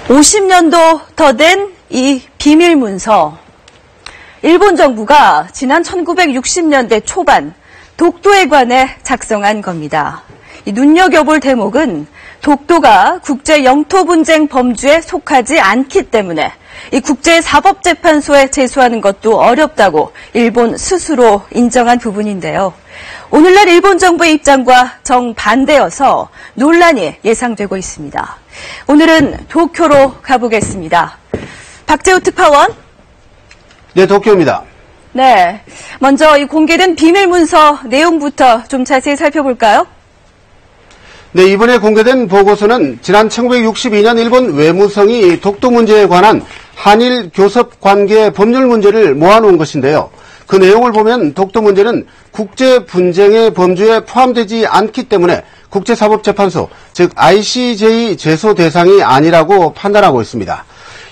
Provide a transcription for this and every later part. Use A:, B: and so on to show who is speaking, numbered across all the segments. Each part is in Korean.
A: 50년도 더 된 이 비밀문서. 일본 정부가 지난 1960년대 초반 독도에 관해 작성한 겁니다. 이 눈여겨볼 대목은 독도가 국제 영토 분쟁 범주에 속하지 않기 때문에 이 국제사법재판소에 제소하는 것도 어렵다고 일본 스스로 인정한 부분인데요. 오늘날 일본 정부의 입장과 정반대여서 논란이 예상되고 있습니다. 오늘은 도쿄로 가보겠습니다. 박재우 특파원.
B: 네, 도쿄입니다.
A: 네, 먼저 이 공개된 비밀문서 내용부터 좀 자세히 살펴볼까요?
B: 네, 이번에 공개된 보고서는 지난 1962년 일본 외무성이 독도 문제에 관한 한일 교섭 관계 법률 문제를 모아놓은 것인데요. 그 내용을 보면 독도 문제는 국제 분쟁의 범주에 포함되지 않기 때문에 국제사법재판소, 즉 ICJ 제소 대상이 아니라고 판단하고 있습니다.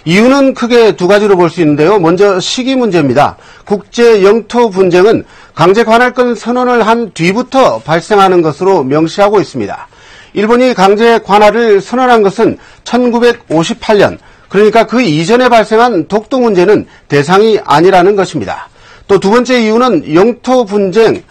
B: 이유는 크게 두 가지로 볼 수 있는데요. 먼저 시기 문제입니다. 국제 영토 분쟁은 강제 관할권 선언을 한 뒤부터 발생하는 것으로 명시하고 있습니다. 일본이 강제 관할을 선언한 것은 1958년, 그러니까 그 이전에 발생한 독도 문제는 대상이 아니라는 것입니다. 또 두 번째 이유는 영토 분쟁,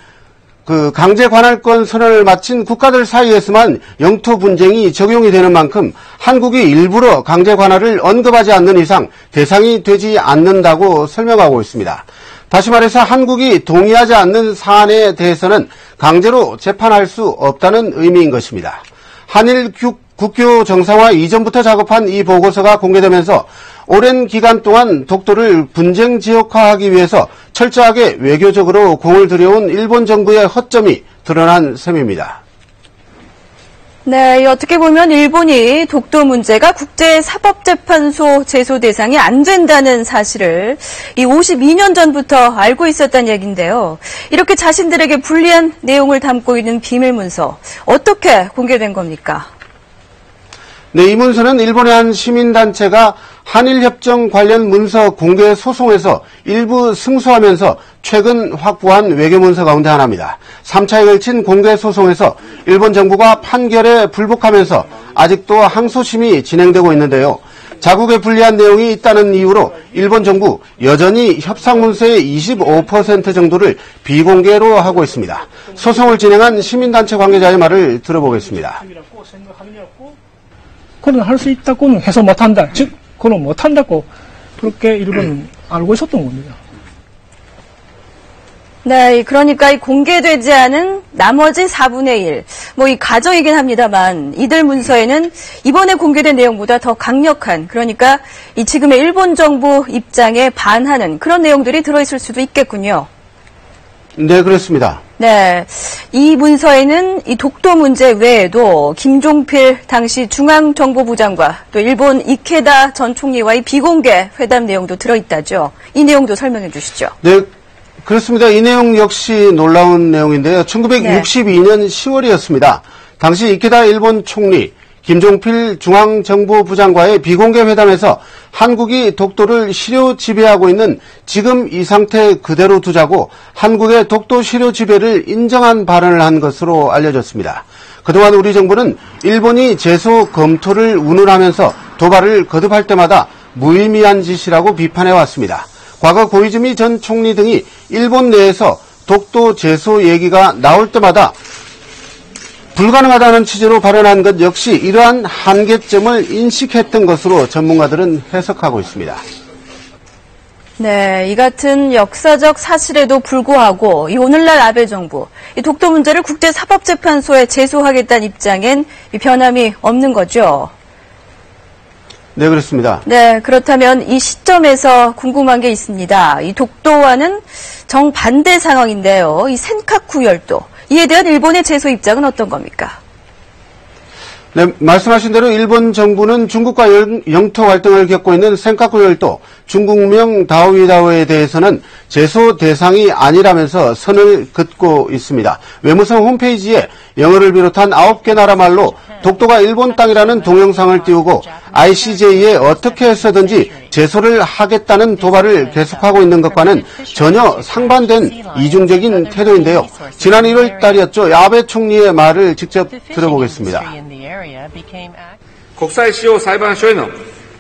B: 강제 관할권 선언을 마친 국가들 사이에서만 영토 분쟁이 적용이 되는 만큼 한국이 일부러 강제 관할을 언급하지 않는 이상 대상이 되지 않는다고 설명하고 있습니다. 다시 말해서 한국이 동의하지 않는 사안에 대해서는 강제로 재판할 수 없다는 의미인 것입니다. 한일 국교 정상화 이전부터 작업한 이 보고서가 공개되면서 오랜 기간 동안 독도를 분쟁 지역화하기 위해서 철저하게 외교적으로 공을 들여온 일본 정부의 허점이 드러난 셈입니다.
A: 네, 어떻게 보면 일본이 독도 문제가 국제사법재판소 제소 대상이 안 된다는 사실을 이 52년 전부터 알고 있었다는 얘기인데요. 이렇게 자신들에게 불리한 내용을 담고 있는 비밀문서, 어떻게 공개된 겁니까?
B: 네, 이 문서는 일본의 한 시민단체가 한일협정 관련 문서 공개 소송에서 일부 승소하면서 최근 확보한 외교문서 가운데 하나입니다. 3차에 걸친 공개 소송에서 일본 정부가 판결에 불복하면서 아직도 항소심이 진행되고 있는데요. 자국에 불리한 내용이 있다는 이유로 일본 정부 여전히 협상문서의 25% 정도를 비공개로 하고 있습니다. 소송을 진행한 시민단체 관계자의 말을 들어보겠습니다.
C: 그건 할 수 있다고는 해서 못한다. 즉, 그건 못한다고 그렇게 일본은 알고 있었던 겁니다.
A: 네, 그러니까 이 공개되지 않은 나머지 4분의 1, 이 가정이긴 합니다만 이들 문서에는 이번에 공개된 내용보다 더 강력한, 그러니까 이 지금의 일본 정부 입장에 반하는 그런 내용들이 들어있을 수도 있겠군요.
B: 네, 그렇습니다.
A: 네, 이 문서에는 이 독도 문제 외에도 김종필 당시 중앙정보부 장관, 또 일본 이케다 전 총리와의 비공개 회담 내용도 들어있다죠. 이 내용도 설명해 주시죠.
B: 네, 그렇습니다. 이 내용 역시 놀라운 내용인데요. 1962년 10월이었습니다. 당시 이케다 일본 총리, 김종필 중앙정보부장과의 비공개 회담에서 한국이 독도를 실효 지배하고 있는 지금 이 상태 그대로 두자고 한국의 독도 실효 지배를 인정한 발언을 한 것으로 알려졌습니다. 그동안 우리 정부는 일본이 제소 검토를 운운하면서 도발을 거듭할 때마다 무의미한 짓이라고 비판해왔습니다. 과거 고이즈미 전 총리 등이 일본 내에서 독도 제소 얘기가 나올 때마다 불가능하다는 취지로 발언한 것 역시 이러한 한계점을 인식했던 것으로 전문가들은 해석하고 있습니다.
A: 네, 이 같은 역사적 사실에도 불구하고 이 오늘날 아베 정부, 이 독도 문제를 국제사법재판소에 제소하겠다는 입장엔 이 변함이 없는 거죠.
B: 네, 그렇습니다.
A: 네, 그렇다면 이 시점에서 궁금한 게 있습니다. 이 독도와는 정반대 상황인데요. 이 센카쿠 열도, 이에 대한 일본의 제소 입장은 어떤 겁니까?
B: 네, 말씀하신 대로 일본 정부는 중국과 영토 갈등을 겪고 있는 센카쿠 열도, 중국명 다오이다오에 대해서는 제소 대상이 아니라면서 선을 긋고 있습니다. 외무성 홈페이지에 영어를 비롯한 9개 나라 말로 독도가 일본 땅이라는 동영상을 띄우고 ICJ에 어떻게 해서든지 제소를 하겠다는 도발을 계속하고 있는 것과는 전혀 상반된 이중적인 태도인데요. 지난 1월 달이었죠. 아베 총리의 말을 직접 들어보겠습니다.
D: 国際司法裁判所への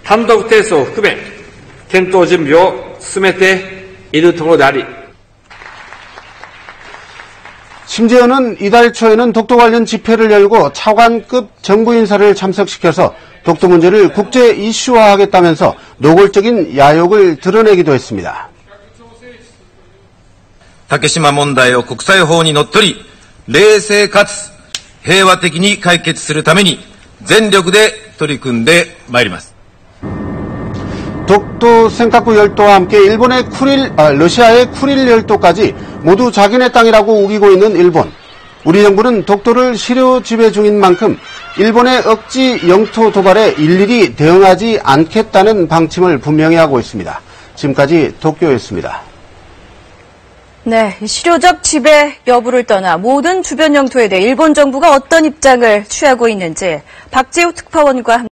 D: 単独提訴を含め、検討準備を進めているところであり、
B: 심지어는 이달 초에는 독도 관련 집회를 열고 차관급 정부 인사를 참석시켜서 독도 문제를 국제 이슈화하겠다면서 노골적인 야욕을 드러내기도 했습니다.
E: 竹島問題を国際法にのっとり、冷静かつ平和的に解決するために全力で取り組んでまいります。
B: 독도 센카쿠 열도와 함께 러시아의 쿠릴 열도까지 모두 자기네 땅이라고 우기고 있는 일본. 우리 정부는 독도를 실효 지배 중인 만큼 일본의 억지 영토 도발에 일일이 대응하지 않겠다는 방침을 분명히 하고 있습니다. 지금까지 도쿄였습니다.
A: 네, 실효적 지배 여부를 떠나 모든 주변 영토에 대해 일본 정부가 어떤 입장을 취하고 있는지 박재우 특파원과 함께